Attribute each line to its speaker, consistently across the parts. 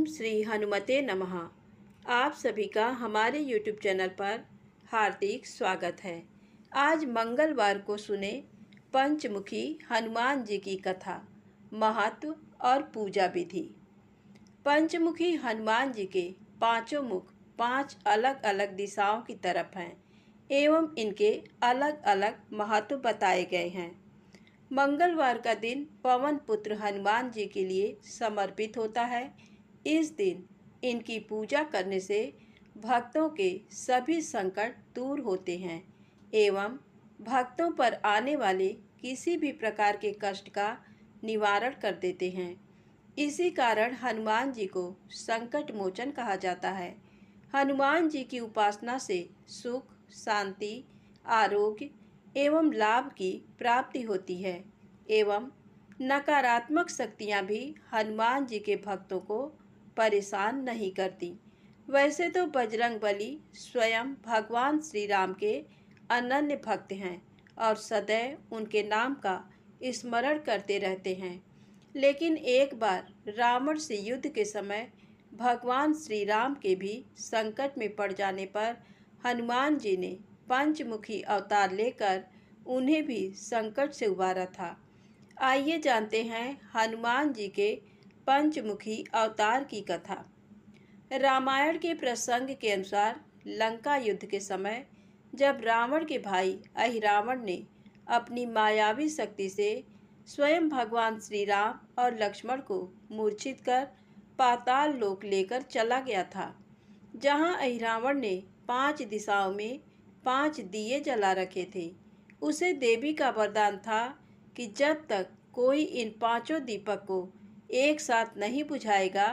Speaker 1: ओम श्री हनुमते नमः। आप सभी का हमारे YouTube चैनल पर हार्दिक स्वागत है। आज मंगलवार को सुने पंचमुखी हनुमान जी की कथा, महत्व और पूजा विधि। पंचमुखी हनुमान जी के पांचों मुख पांच अलग अलग दिशाओं की तरफ हैं एवं इनके अलग अलग महत्व बताए गए हैं। मंगलवार का दिन पवन पुत्र हनुमान जी के लिए समर्पित होता है। इस दिन इनकी पूजा करने से भक्तों के सभी संकट दूर होते हैं एवं भक्तों पर आने वाले किसी भी प्रकार के कष्ट का निवारण कर देते हैं। इसी कारण हनुमान जी को संकट मोचन कहा जाता है। हनुमान जी की उपासना से सुख, शांति, आरोग्य एवं लाभ की प्राप्ति होती है एवं नकारात्मक शक्तियां भी हनुमान जी के भक्तों को परेशान नहीं करती। वैसे तो बजरंगबली स्वयं भगवान श्री राम के अनन्य भक्त हैं और सदैव उनके नाम का स्मरण करते रहते हैं, लेकिन एक बार रावण से युद्ध के समय भगवान श्री राम के भी संकट में पड़ जाने पर हनुमान जी ने पंचमुखी अवतार लेकर उन्हें भी संकट से उबारा था। आइए जानते हैं हनुमान जी के पंचमुखी अवतार की कथा। रामायण के प्रसंग के अनुसार लंका युद्ध के समय जब रावण के भाई अहिरावण ने अपनी मायावी शक्ति से स्वयं भगवान श्री राम और लक्ष्मण को मूर्छित कर पाताल लोक लेकर चला गया था, जहां अहिरावण ने 5 दिशाओं में 5 दिए जला रखे थे। उसे देवी का वरदान था कि जब तक कोई इन 5 दीपक को एक साथ नहीं बुझाएगा,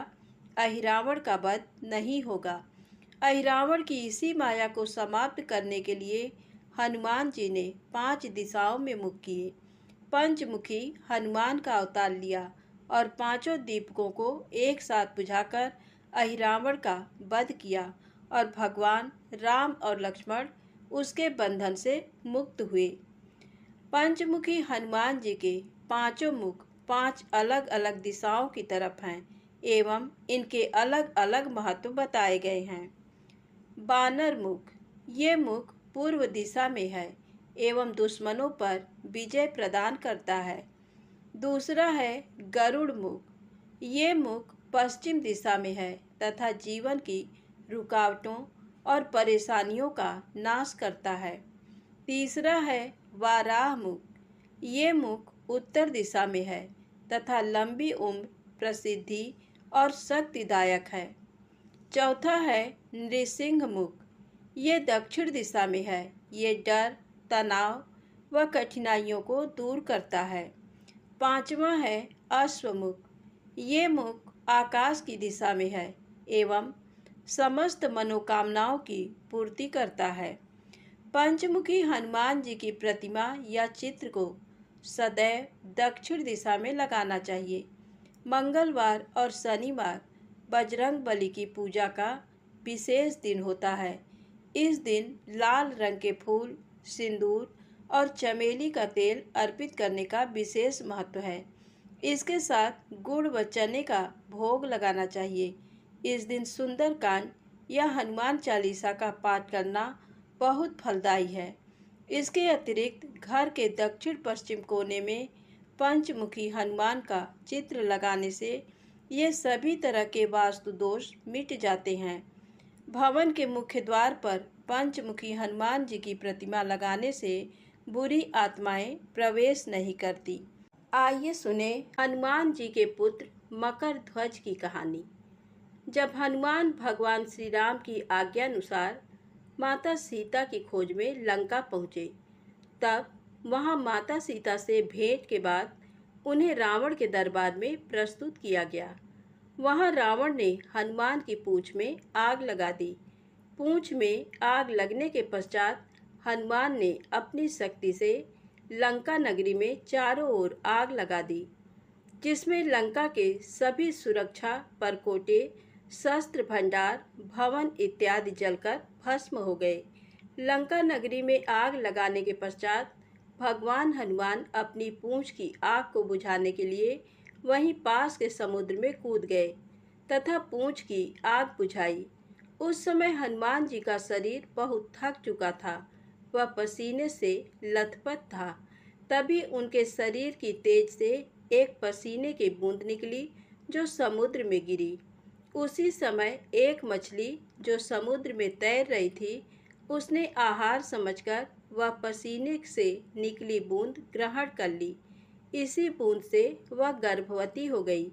Speaker 1: अहिरावण का वध नहीं होगा। अहिरावण की इसी माया को समाप्त करने के लिए हनुमान जी ने 5 दिशाओं में मुख किए, पंचमुखी हनुमान का अवतार लिया और 5 दीपकों को एक साथ बुझाकर अहिरावण का वध किया और भगवान राम और लक्ष्मण उसके बंधन से मुक्त हुए। पंचमुखी हनुमान जी के 5 मुख 5 अलग अलग दिशाओं की तरफ हैं एवं इनके अलग अलग महत्व बताए गए हैं। बानर मुख, ये मुख पूर्व दिशा में है एवं दुश्मनों पर विजय प्रदान करता है। दूसरा है गरुड़ मुख, ये मुख पश्चिम दिशा में है तथा जीवन की रुकावटों और परेशानियों का नाश करता है। तीसरा है वाराह मुख, ये मुख उत्तर दिशा में है तथा लंबी उम्र, प्रसिद्धि और शक्तिदायक है। चौथा है नृसिंह मुख, ये दक्षिण दिशा में है। ये डर, तनाव व कठिनाइयों को दूर करता है। पांचवा है अश्वमुख, ये मुख आकाश की दिशा में है एवं समस्त मनोकामनाओं की पूर्ति करता है। पंचमुखी हनुमान जी की प्रतिमा या चित्र को सदैव दक्षिण दिशा में लगाना चाहिए। मंगलवार और शनिवार बजरंगबली की पूजा का विशेष दिन होता है। इस दिन लाल रंग के फूल, सिंदूर और चमेली का तेल अर्पित करने का विशेष महत्व है। इसके साथ गुड़ व चने का भोग लगाना चाहिए। इस दिन सुंदरकांड या हनुमान चालीसा का पाठ करना बहुत फलदायी है। इसके अतिरिक्त घर के दक्षिण पश्चिम कोने में पंचमुखी हनुमान का चित्र लगाने से ये सभी तरह के वास्तु दोष मिट जाते हैं। भवन के मुख्य द्वार पर पंचमुखी हनुमान जी की प्रतिमा लगाने से बुरी आत्माएं प्रवेश नहीं करती। आइए सुने हनुमान जी के पुत्र मकर ध्वज की कहानी। जब हनुमान भगवान श्री राम की आज्ञानुसार माता सीता की खोज में लंका पहुँचे, तब वहां माता सीता से भेंट के बाद उन्हें रावण के दरबार में प्रस्तुत किया गया। वहां रावण ने हनुमान की पूंछ में आग लगा दी। पूंछ में आग लगने के पश्चात हनुमान ने अपनी शक्ति से लंका नगरी में चारों ओर आग लगा दी, जिसमें लंका के सभी सुरक्षा परकोटे, शस्त्र भंडार, भवन इत्यादि जलकर भस्म हो गए। लंका नगरी में आग लगाने के पश्चात भगवान हनुमान अपनी पूंछ की आग को बुझाने के लिए वहीं पास के समुद्र में कूद गए। तथा पूंछ की आग बुझाई। उस समय हनुमान जी का शरीर बहुत थक चुका था, वह पसीने से लथपथ था। तभी उनके शरीर की तेज से एक पसीने की बूंद निकली जो समुद्र में गिरी। उसी समय एक मछली जो समुद्र में तैर रही थी, उसने आहार समझकर वह पसीने से निकली बूंद ग्रहण कर ली। इसी बूंद से वह गर्भवती हो गई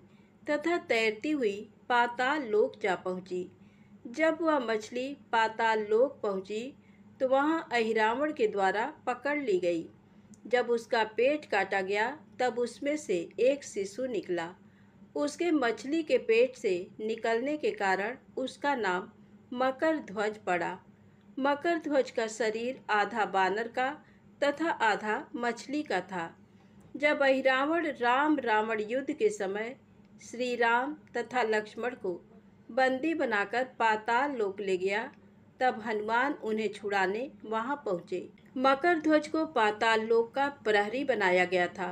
Speaker 1: तथा तैरती हुई पाताल लोक जा पहुंची। जब वह मछली पाताल लोक पहुंची तो वहां अहिरावण के द्वारा पकड़ ली गई। जब उसका पेट काटा गया तब उसमें से एक शिशु निकला। उसके मछली के पेट से निकलने के कारण उसका नाम मकर ध्वज पड़ा। मकर ध्वज का शरीर आधा बानर का तथा आधा मछली का था। जब अहिरावण राम रावण युद्ध के समय श्री राम तथा लक्ष्मण को बंदी बनाकर पाताल लोक ले गया, तब हनुमान उन्हें छुड़ाने वहां पहुंचे। मकर ध्वज को पाताल लोक का प्रहरी बनाया गया था।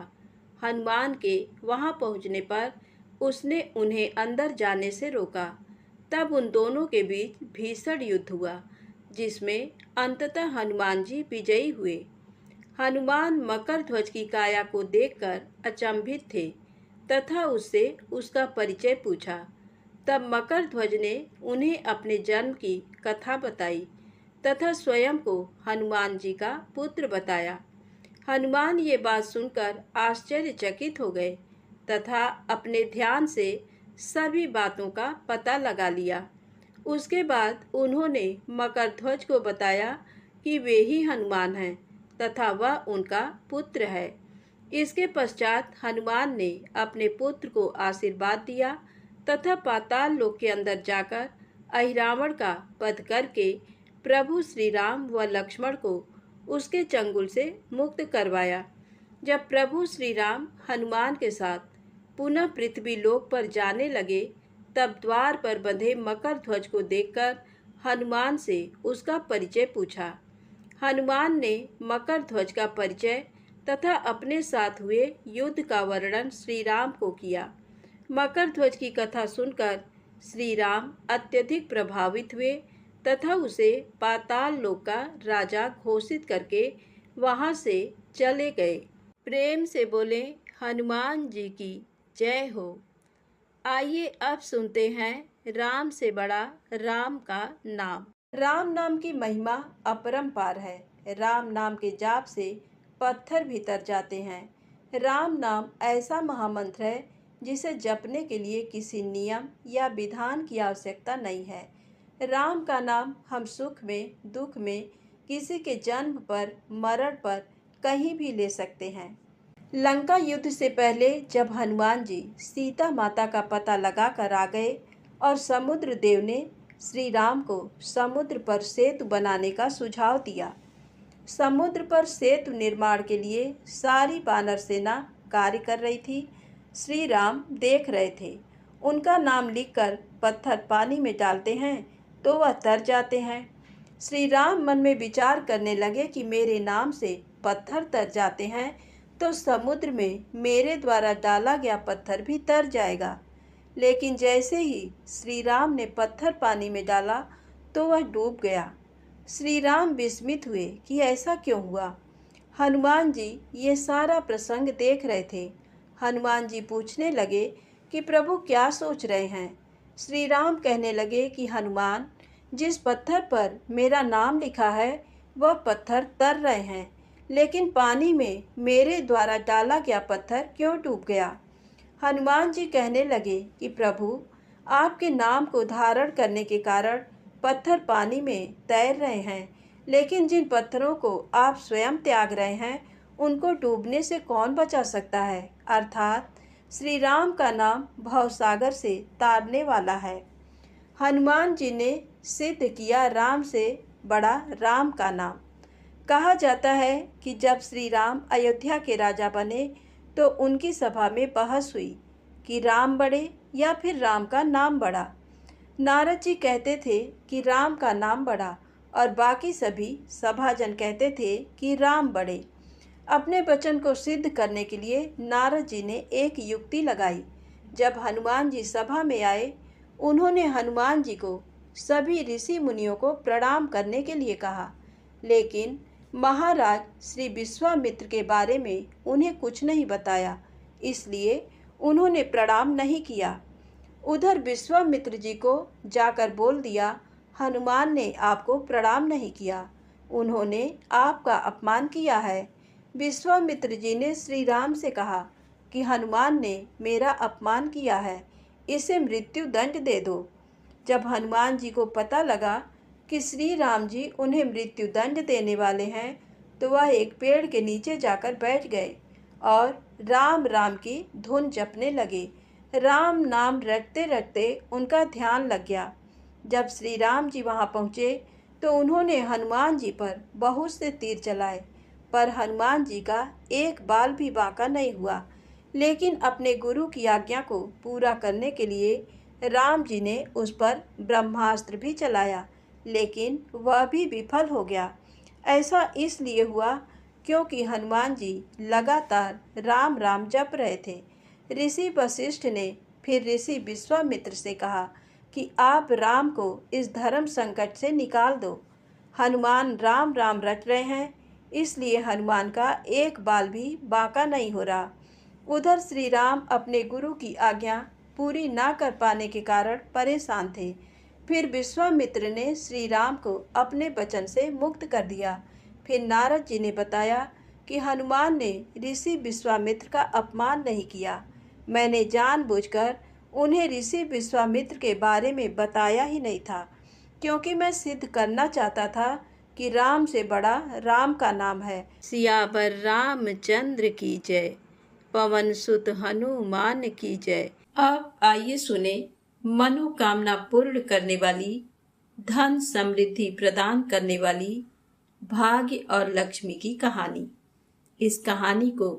Speaker 1: हनुमान के वहां पहुंचने पर उसने उन्हें अंदर जाने से रोका। तब उन दोनों के बीच भीषण युद्ध हुआ, जिसमें अंततः हनुमान जी विजयी हुए। हनुमान मकर ध्वज की काया को देखकर अचंभित थे तथा उससे उसका परिचय पूछा। तब मकर ध्वज ने उन्हें अपने जन्म की कथा बताई तथा स्वयं को हनुमान जी का पुत्र बताया। हनुमान ये बात सुनकर आश्चर्यचकित हो गए तथा अपने ध्यान से सभी बातों का पता लगा लिया। उसके बाद उन्होंने मकर ध्वज को बताया कि वे ही हनुमान हैं तथा वह उनका पुत्र है। इसके पश्चात हनुमान ने अपने पुत्र को आशीर्वाद दिया तथा पाताल लोक के अंदर जाकर अहिरावण का वध करके प्रभु श्री राम व लक्ष्मण को उसके चंगुल से मुक्त करवाया। जब प्रभु श्री राम हनुमान के साथ पुनः पृथ्वी लोक पर जाने लगे, तब द्वार पर बंधे मकर ध्वज को देखकर हनुमान से उसका परिचय पूछा। हनुमान ने मकर ध्वज का परिचय तथा अपने साथ हुए युद्ध का वर्णन श्री राम को किया। मकर ध्वज की कथा सुनकर श्री राम अत्यधिक प्रभावित हुए तथा उसे पाताल लोक का राजा घोषित करके वहां से चले गए। प्रेम से बोले हनुमान जी की जय हो। आइए अब सुनते हैं राम से बड़ा राम का नाम। राम नाम की महिमा अपरंपार है। राम नाम के जाप से पत्थर भी तर जाते हैं। राम नाम ऐसा महामंत्र है जिसे जपने के लिए किसी नियम या विधान की आवश्यकता नहीं है। राम का नाम हम सुख में, दुख में, किसी के जन्म पर, मरण पर कहीं भी ले सकते हैं। लंका युद्ध से पहले जब हनुमान जी सीता माता का पता लगा कर आ गए और समुद्र देव ने श्री राम को समुद्र पर सेतु बनाने का सुझाव दिया। समुद्र पर सेतु निर्माण के लिए सारी वानर सेना कार्य कर रही थी। श्री राम देख रहे थे। उनका नाम लिखकर पत्थर पानी में डालते हैं तो वह तर जाते हैं। श्री राम मन में विचार करने लगे कि मेरे नाम से पत्थर तर जाते हैं तो समुद्र में मेरे द्वारा डाला गया पत्थर भी तर जाएगा। लेकिन जैसे ही श्री राम ने पत्थर पानी में डाला तो वह डूब गया। श्री राम विस्मित हुए कि ऐसा क्यों हुआ। हनुमान जी ये सारा प्रसंग देख रहे थे। हनुमान जी पूछने लगे कि प्रभु क्या सोच रहे हैं। श्री राम कहने लगे कि हनुमान, जिस पत्थर पर मेरा नाम लिखा है वह पत्थर तर रहे हैं, लेकिन पानी में मेरे द्वारा डाला गया पत्थर क्यों डूब गया। हनुमान जी कहने लगे कि प्रभु, आपके नाम को धारण करने के कारण पत्थर पानी में तैर रहे हैं, लेकिन जिन पत्थरों को आप स्वयं त्याग रहे हैं उनको डूबने से कौन बचा सकता है। अर्थात श्री राम का नाम भवसागर से तारने वाला है। हनुमान जी ने सिद्ध किया राम से बड़ा राम का नाम। कहा जाता है कि जब श्री राम अयोध्या के राजा बने तो उनकी सभा में बहस हुई कि राम बड़े या फिर राम का नाम बड़ा। नारद जी कहते थे कि राम का नाम बड़ा और बाकी सभी सभाजन कहते थे कि राम बड़े। अपने वचन को सिद्ध करने के लिए नारद जी ने एक युक्ति लगाई। जब हनुमान जी सभा में आए, उन्होंने हनुमान जी को सभी ऋषि मुनियों को प्रणाम करने के लिए कहा, लेकिन महाराज श्री विश्वामित्र के बारे में उन्हें कुछ नहीं बताया, इसलिए उन्होंने प्रणाम नहीं किया। उधर विश्वामित्र जी को जाकर बोल दिया, हनुमान ने आपको प्रणाम नहीं किया, उन्होंने आपका अपमान किया है। विश्वामित्र जी ने श्री राम से कहा कि हनुमान ने मेरा अपमान किया है, इसे मृत्यु दंड दे दो। जब हनुमान जी को पता लगा कि श्री राम जी उन्हें मृत्यु दंड देने वाले हैं, तो वह एक पेड़ के नीचे जाकर बैठ गए और राम राम की धुन जपने लगे। राम नाम रटते रटते उनका ध्यान लग गया। जब श्री राम जी वहां पहुंचे तो उन्होंने हनुमान जी पर बहुत से तीर चलाए, पर हनुमान जी का एक बाल भी बांका नहीं हुआ। लेकिन अपने गुरु की आज्ञा को पूरा करने के लिए राम जी ने उस पर ब्रह्मास्त्र भी चलाया, लेकिन वह भी विफल हो गया। ऐसा इसलिए हुआ क्योंकि हनुमान जी लगातार राम राम जप रहे थे। ऋषि वशिष्ठ ने फिर ऋषि विश्वामित्र से कहा कि आप राम को इस धर्म संकट से निकाल दो। हनुमान राम राम रट रहे हैं, इसलिए हनुमान का एक बाल भी बांका नहीं हो रहा। उधर श्री राम अपने गुरु की आज्ञा पूरी ना कर पाने के कारण परेशान थे। फिर विश्वामित्र ने श्री राम को अपने वचन से मुक्त कर दिया। फिर नारद जी ने बताया कि हनुमान ने ऋषि विश्वामित्र का अपमान नहीं किया। मैंने जानबूझकर उन्हें ऋषि विश्वामित्र के बारे में बताया ही नहीं था, क्योंकि मैं सिद्ध करना चाहता था कि राम से बड़ा राम का नाम है। सियावर रामचंद्र की जय, पवन सुत हनुमान की जय। अब आइए सुने मनोकामना पूर्ण करने वाली, धन समृद्धि प्रदान करने वाली भाग्य और लक्ष्मी की कहानी। इस कहानी को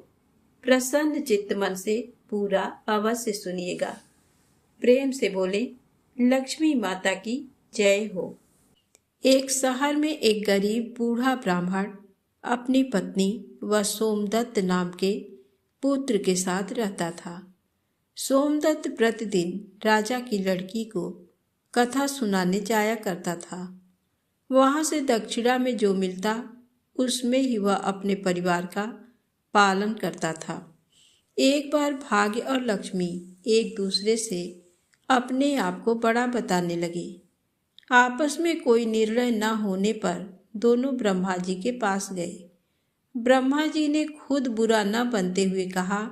Speaker 1: प्रसन्न चित्त मन से पूरा अवश्य सुनिएगा। प्रेम से बोले, लक्ष्मी माता की जय हो। एक शहर में एक गरीब बूढ़ा ब्राह्मण अपनी पत्नी व सोमदत्त नाम के पुत्र के साथ रहता था। सोमदत्त प्रतिदिन राजा की लड़की को कथा सुनाने जाया करता था। वहां से दक्षिणा में जो मिलता उसमें ही वह अपने परिवार का पालन करता था। एक बार भाग्य और लक्ष्मी एक दूसरे से अपने आप को बड़ा बताने लगे। आपस में कोई निर्णय न होने पर दोनों ब्रह्मा जी के पास गए। ब्रह्मा जी ने खुद बुरा न बनते हुए कहा,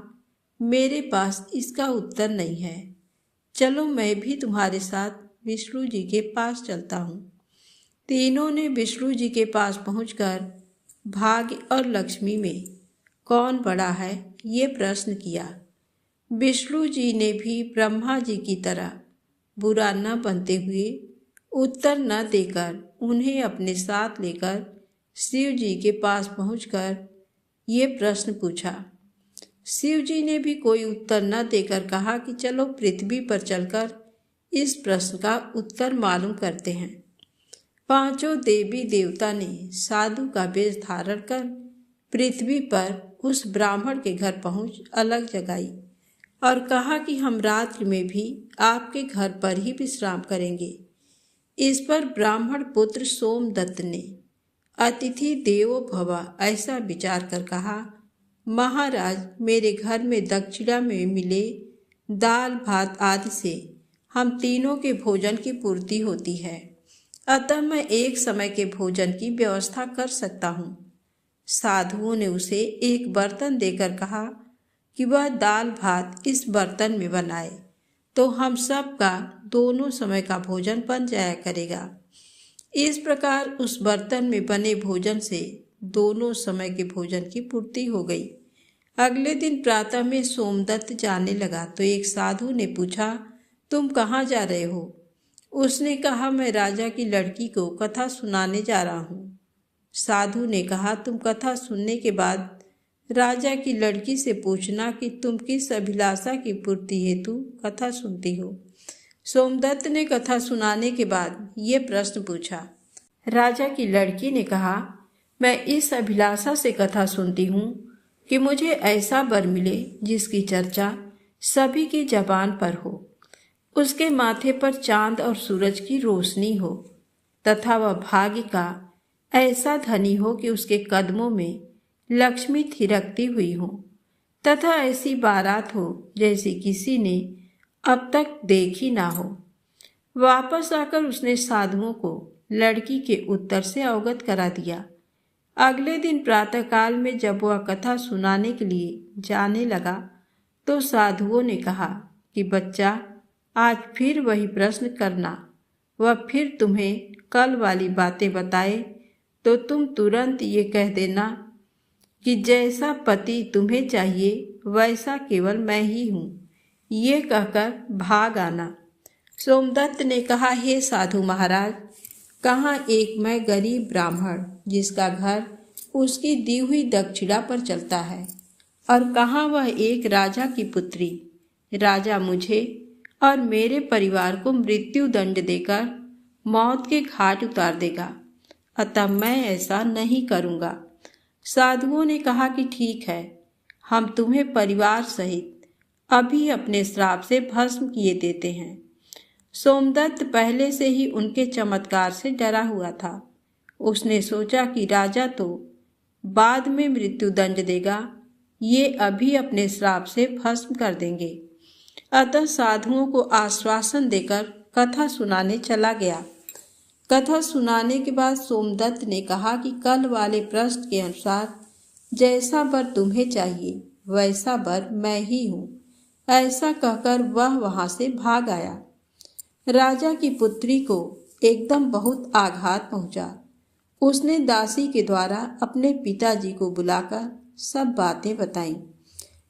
Speaker 1: मेरे पास इसका उत्तर नहीं है, चलो मैं भी तुम्हारे साथ विष्णु जी के पास चलता हूँ। तीनों ने विष्णु जी के पास पहुंचकर भाग्य और लक्ष्मी में कौन बड़ा है ये प्रश्न किया। विष्णु जी ने भी ब्रह्मा जी की तरह बुरा न बनते हुए उत्तर न देकर उन्हें अपने साथ लेकर शिव जी के पास पहुंचकर ये प्रश्न पूछा। शिव जी ने भी कोई उत्तर न देकर कहा कि चलो पृथ्वी पर चलकर इस प्रश्न का उत्तर मालूम करते हैं। पांचों देवी देवता ने साधु का वेश धारण कर पृथ्वी पर उस ब्राह्मण के घर पहुंच अलग जगाई और कहा कि हम रात्रि में भी आपके घर पर ही विश्राम करेंगे। इस पर ब्राह्मण पुत्र सोमदत्त ने अतिथि देवो भव ऐसा विचार कर कहा, महाराज, मेरे घर में दक्षिणा में मिले दाल भात आदि से हम तीनों के भोजन की पूर्ति होती है, अतः मैं एक समय के भोजन की व्यवस्था कर सकता हूँ। साधुओं ने उसे एक बर्तन देकर कहा कि वह दाल भात इस बर्तन में बनाए तो हम सब का दोनों समय का भोजन बन जाया करेगा। इस प्रकार उस बर्तन में बने भोजन से दोनों समय के भोजन की पूर्ति हो गई। अगले दिन प्रातः में सोमदत्त जाने लगा तो एक साधु ने पूछा, तुम कहाँ जा रहे हो? उसने कहा, मैं राजा की लड़की को कथा सुनाने जा रहा हूँ। साधु ने कहा, तुम कथा सुनने के बाद राजा की लड़की से पूछना कि तुम किस अभिलाषा की पूर्ति हेतु कथा सुनती हो। सोमदत्त ने कथा सुनाने के बाद ये प्रश्न पूछा। राजा की लड़की ने कहा, मैं इस अभिलाषा से कथा सुनती हूँ कि मुझे ऐसा वर मिले जिसकी चर्चा सभी की जबान पर हो। उसके माथे पर चांद और सूरज की रोशनी हो तथा वह भाग्य का ऐसा धनी हो कि उसके कदमों में लक्ष्मी थिरकती हुई हो तथा ऐसी बारात हो जैसी किसी ने अब तक देखी ना हो। वापस आकर उसने साधुओं को लड़की के उत्तर से अवगत करा दिया। अगले दिन प्रातःकाल में जब वह कथा सुनाने के लिए जाने लगा तो साधुओं ने कहा कि बच्चा, आज फिर वही प्रश्न करना। वह फिर तुम्हें कल वाली बातें बताए तो तुम तुरंत ये कह देना कि जैसा पति तुम्हें चाहिए वैसा केवल मैं ही हूँ। ये कहकर भाग आना। सोमदत्त ने कहा, हे साधु महाराज, कहाँ एक मैं गरीब ब्राह्मण जिसका घर उसकी दी हुई दक्षिणा पर चलता है, और कहाँ वह एक राजा की पुत्री। राजा मुझे और मेरे परिवार को मृत्यु दंड देकर मौत के घाट उतार देगा, अतः मैं ऐसा नहीं करूँगा। साधुओं ने कहा कि ठीक है, हम तुम्हें परिवार सहित अभी अपने श्राप से भस्म किए देते हैं। सोमदत्त पहले से ही उनके चमत्कार से डरा हुआ था। उसने सोचा कि राजा तो बाद में मृत्यु दंड देगा, ये अभी अपने श्राप से भस्म कर देंगे। अतः साधुओं को आश्वासन देकर कथा सुनाने चला गया। कथा सुनाने के बाद सोमदत्त ने कहा कि कल वाले प्रश्न के अनुसार जैसा वर तुम्हें चाहिए वैसा वर मैं ही हूँ। ऐसा कहकर वह वहां से भाग आया। राजा की पुत्री को एकदम बहुत आघात पहुंचा। उसने दासी के द्वारा अपने पिताजी को बुलाकर सब बातें बताईं।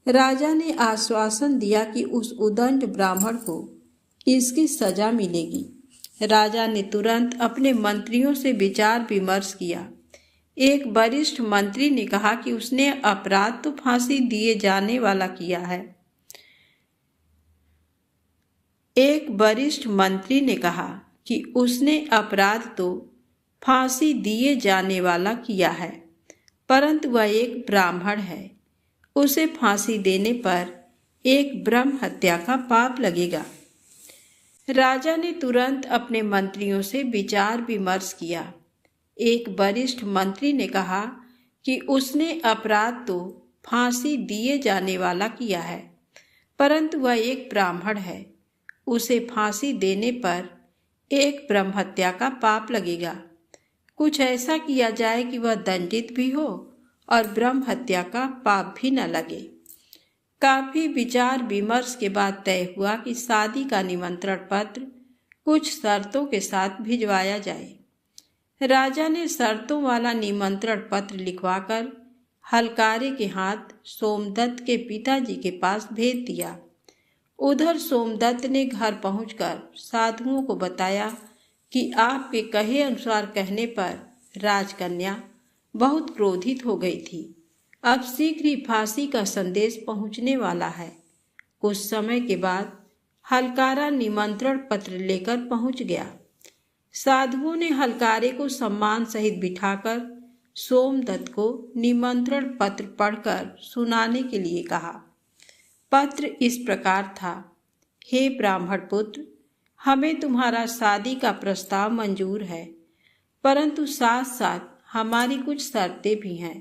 Speaker 1: राजा ने आश्वासन दिया कि उस उदंड ब्राह्मण को इसकी सजा मिलेगी। राजा ने तुरंत अपने मंत्रियों से विचार विमर्श किया। एक वरिष्ठ मंत्री ने कहा कि उसने अपराध तो फांसी दिए जाने वाला किया है। एक वरिष्ठ मंत्री ने कहा कि उसने अपराध तो फांसी दिए जाने वाला किया है, परंतु वह एक ब्राह्मण है। उसे फांसी देने पर एक ब्रह्म हत्या का पाप लगेगा। राजा ने तुरंत अपने मंत्रियों से विचार विमर्श किया। एक वरिष्ठ मंत्री ने कहा कि उसने अपराध तो फांसी दिए जाने वाला किया है, परंतु वह एक ब्राह्मण है। उसे फांसी देने पर एक ब्रह्म हत्या का पाप लगेगा। कुछ ऐसा किया जाए कि वह दंडित भी हो और ब्रह्म हत्या का पाप भी न लगे। काफी विचार विमर्श के बाद तय हुआ कि शादी का निमंत्रण पत्र कुछ शर्तों के साथ भिजवाया जाए। राजा ने शर्तों वाला निमंत्रण पत्र लिखवाकर हलकारे के हाथ सोमदत्त के पिताजी के पास भेज दिया। उधर सोमदत्त ने घर पहुंचकर साधुओं को बताया कि आपके कहे अनुसार कहने पर राजकन्या बहुत क्रोधित हो गई थी। अब शीघ्र ही फांसी का संदेश पहुंचने वाला है। कुछ समय के बाद हलकारा निमंत्रण पत्र लेकर पहुंच गया। साधुओं ने हलकारे को सम्मान सहित बिठाकर सोमदत्त को निमंत्रण पत्र पढ़कर सुनाने के लिए कहा। पत्र इस प्रकार था, हे ब्राह्मण पुत्र, हमें तुम्हारा शादी का प्रस्ताव मंजूर है, परंतु साथ साथ हमारी कुछ शर्तें भी हैं।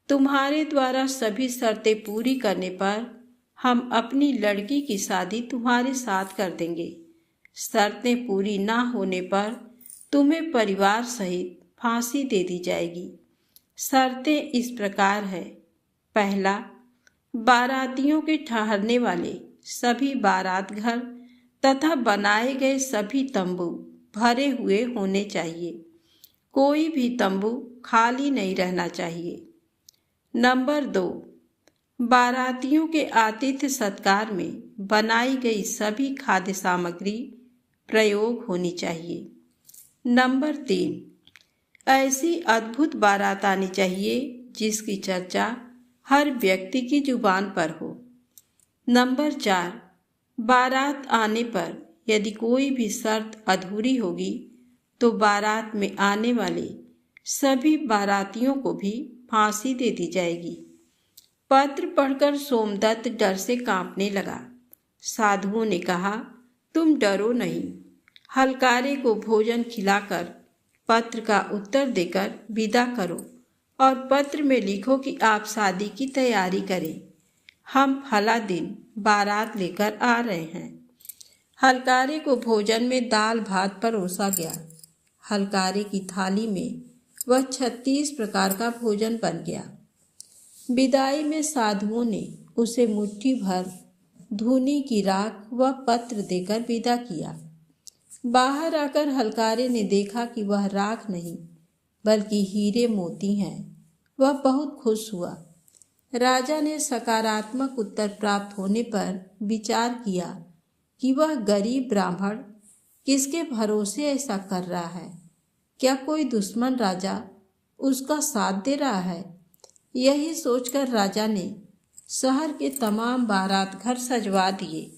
Speaker 1: तुम्हारे द्वारा सभी शर्तें पूरी करने पर हम अपनी लड़की की शादी तुम्हारे साथ कर देंगे। शर्तें पूरी ना होने पर तुम्हें परिवार सहित फांसी दे दी जाएगी। शर्तें इस प्रकार है, पहला, बारातियों के ठहरने वाले सभी बारात घर तथा बनाए गए सभी तंबू भरे हुए होने चाहिए। कोई भी तंबू खाली नहीं रहना चाहिए। नंबर 2, बारातियों के आतिथ्य सत्कार में बनाई गई सभी खाद्य सामग्री प्रयोग होनी चाहिए। नंबर 3, ऐसी अद्भुत बारात आनी चाहिए जिसकी चर्चा हर व्यक्ति की जुबान पर हो। नंबर 4, बारात आने पर यदि कोई भी शर्त अधूरी होगी तो बारात में आने वाले सभी बारातियों को भी फांसी दे दी जाएगी। पत्र पढ़कर सोमदत्त डर से कांपने लगा। साधुओं ने कहा, तुम डरो नहीं। हलकारे को भोजन खिलाकर पत्र का उत्तर देकर विदा करो और पत्र में लिखो कि आप शादी की तैयारी करें। हम फला दिन बारात लेकर आ रहे हैं। हलकारे को भोजन में दाल भात परोसा गया। हलकारे की थाली में वह 36 प्रकार का भोजन बन गया। विदाई में साधुओं ने उसे मुट्ठी भर धूनी की राख व पत्र देकर विदा किया। बाहर आकर हलकारे ने देखा कि वह राख नहीं बल्कि हीरे मोती हैं। वह बहुत खुश हुआ। राजा ने सकारात्मक उत्तर प्राप्त होने पर विचार किया कि वह गरीब ब्राह्मण किसके भरोसे ऐसा कर रहा है। क्या कोई दुश्मन राजा उसका साथ दे रहा है? यही सोचकर राजा ने शहर के तमाम बारात घर सजवा दिए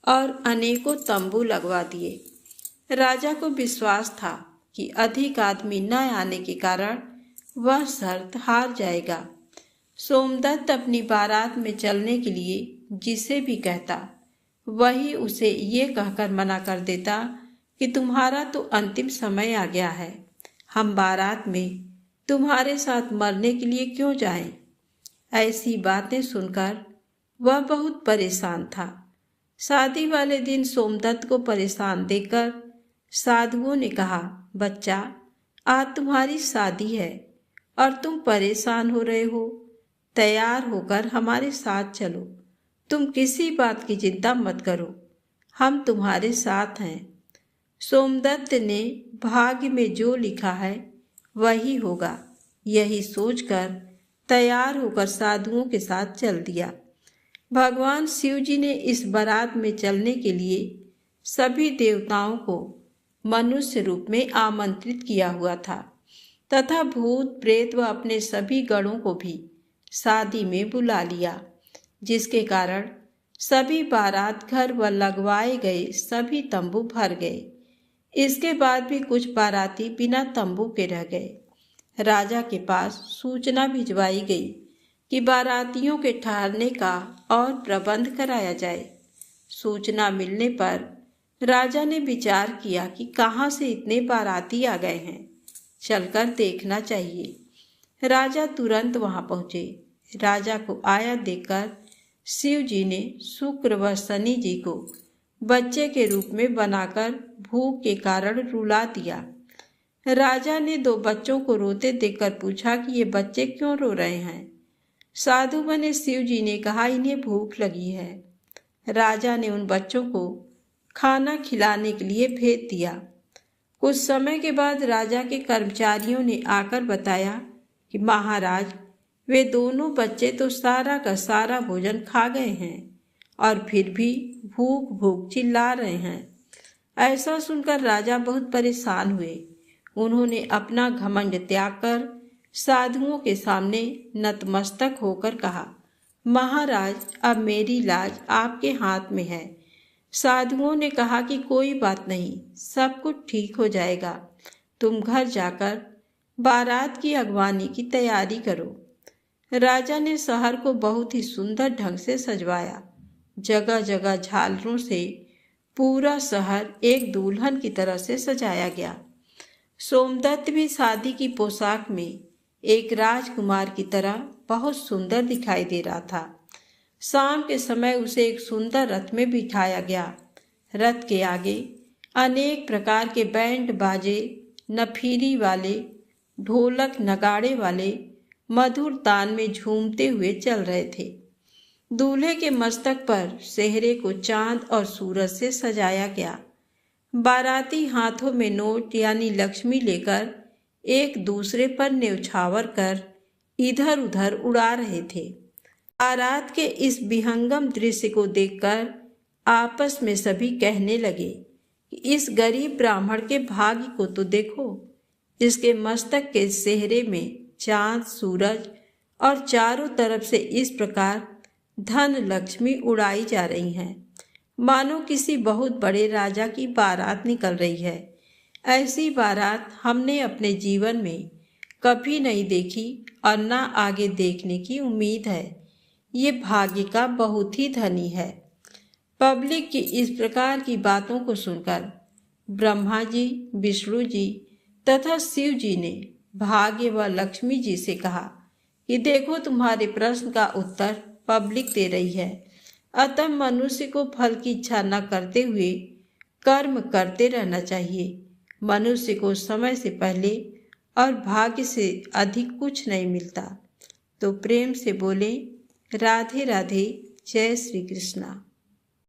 Speaker 1: और अनेकों तंबू लगवा दिए। राजा को विश्वास था कि अधिक आदमी न आने के कारण वह शर्त हार जाएगा। सोमदत्त अपनी बारात में चलने के लिए जिसे भी कहता वही उसे ये कहकर मना कर देता कि तुम्हारा तो अंतिम समय आ गया है, हम बारात में तुम्हारे साथ मरने के लिए क्यों जाएं? ऐसी बातें सुनकर वह बहुत परेशान था। शादी वाले दिन सोमदत्त को परेशान देखकर साधुओं ने कहा, बच्चा, आज तुम्हारी शादी है और तुम परेशान हो रहे हो। तैयार होकर हमारे साथ चलो। तुम किसी बात की चिंता मत करो, हम तुम्हारे साथ हैं। सोमदत्त ने भाग्य में जो लिखा है वही होगा, यही सोचकर तैयार होकर साधुओं के साथ चल दिया। भगवान शिव जी ने इस बारात में चलने के लिए सभी देवताओं को मनुष्य रूप में आमंत्रित किया हुआ था तथा भूत प्रेत व अपने सभी गणों को भी शादी में बुला लिया, जिसके कारण सभी बारात घर व लगवाए गए सभी तंबू भर गए। इसके बाद भी कुछ बाराती बिना तंबू के रह गए। राजा के पास सूचना भिजवाई गई कि बारातियों के ठहरने का और प्रबंध कराया जाए। सूचना मिलने पर राजा ने विचार किया कि कहाँ से इतने बाराती आ गए हैं, चलकर देखना चाहिए। राजा तुरंत वहां पहुंचे। राजा को आया देखकर शिव जी ने शुक्र व शनि जी को बच्चे के रूप में बनाकर भूख के कारण रुला दिया। राजा ने 2 बच्चों को रोते देखकर पूछा कि ये बच्चे क्यों रो रहे हैं। साधु बने शिव जी ने कहा, इन्हें भूख लगी है। राजा ने उन बच्चों को खाना खिलाने के लिए भेज दिया। कुछ समय के बाद राजा के कर्मचारियों ने आकर बताया कि महाराज, वे दोनों बच्चे तो सारा का सारा भोजन खा गए हैं और फिर भी भूख भूख चिल्ला रहे हैं। ऐसा सुनकर राजा बहुत परेशान हुए। उन्होंने अपना घमंड त्याग कर साधुओं के सामने नतमस्तक होकर कहा, महाराज, अब मेरी लाज आपके हाथ में है। साधुओं ने कहा कि कोई बात नहीं, सब कुछ ठीक हो जाएगा। तुम घर जाकर बारात की अगवानी की तैयारी करो। राजा ने शहर को बहुत ही सुंदर ढंग से सजवाया। जगह जगह झालरों से पूरा शहर एक दुल्हन की तरह से सजाया गया। सोमदत्त भी शादी की पोशाक में एक राजकुमार की तरह बहुत सुंदर दिखाई दे रहा था। शाम के समय उसे एक सुंदर रथ में बिठाया गया। रथ के आगे अनेक प्रकार के बैंड बाजे, नफीरी वाले, ढोलक नगाड़े वाले मधुर तान में झूमते हुए चल रहे थे। दूल्हे के मस्तक पर सेहरे को चांद और सूरज से सजाया गया। बाराती हाथों में नोट यानी लक्ष्मी लेकर एक दूसरे पर न्यौछावर कर इधर उधर उड़ा रहे थे। बारात के इस विहंगम दृश्य को देखकर आपस में सभी कहने लगे कि इस गरीब ब्राह्मण के भाग्य को तो देखो, जिसके मस्तक के सेहरे में चांद, सूरज और चारों तरफ से इस प्रकार धन लक्ष्मी उड़ाई जा रही हैं, मानो किसी बहुत बड़े राजा की बारात निकल रही है। ऐसी बारात हमने अपने जीवन में कभी नहीं देखी और न आगे देखने की उम्मीद है। ये भाग्य का बहुत ही धनी है। पब्लिक की इस प्रकार की बातों को सुनकर ब्रह्मा जी, विष्णु जी तथा शिव जी ने भाग्य व लक्ष्मी जी से कहा कि देखो, तुम्हारे प्रश्न का उत्तर पब्लिक दे रही है, अतः मनुष्य को फल की इच्छा न करते हुए कर्म करते रहना चाहिए। मनुष्य को समय से पहले और भाग्य से अधिक कुछ नहीं मिलता। तो प्रेम से बोले राधे राधे, जय श्री कृष्णा।